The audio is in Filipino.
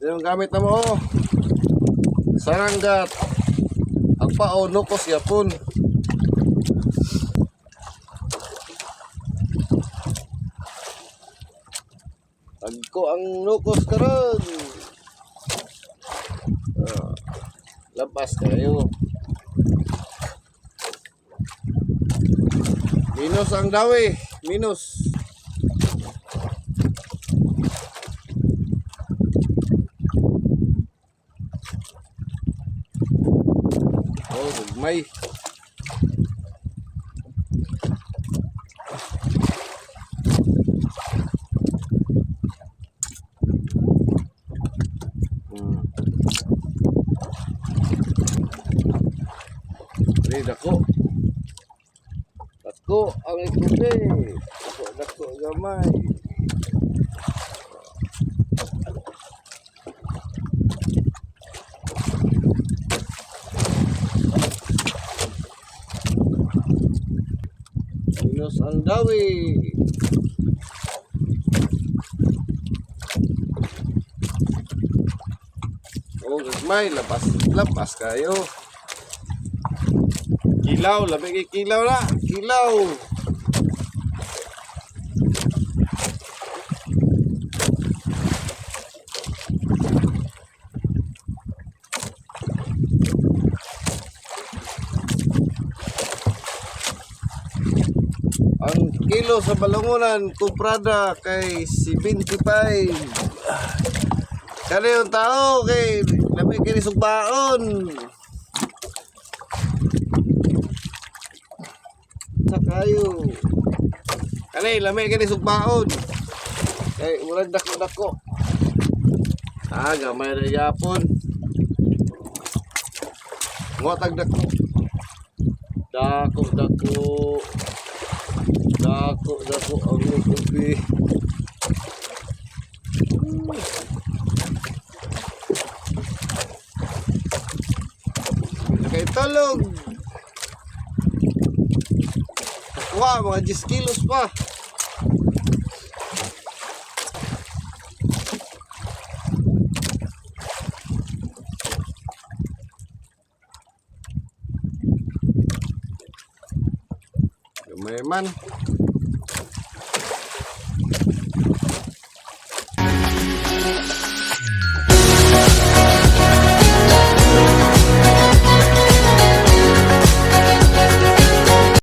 Yung gamit na mo. Saranggat. Ang pao, nukos yapon. Agko ang nukos karon. Lapas kayo. Minus ang dawi. Minus. Oh, gugmay. Dako. Dako ang ikuti. Dako gamay. Minus ang dawi. Oh, gamay. Lapas kayo. Kilaw, labi kay kilaw na. Kilaw. Ang kilo sa Balongonan, kumprada kay 75. Kani yung tao kay labi kay sugbaon. Kayo kani lamay kani sugbaon kay murag dako gamay na yapon ngotag dako ang lubi kay talog. Wow, mga 10 kilos pa. Gamay man.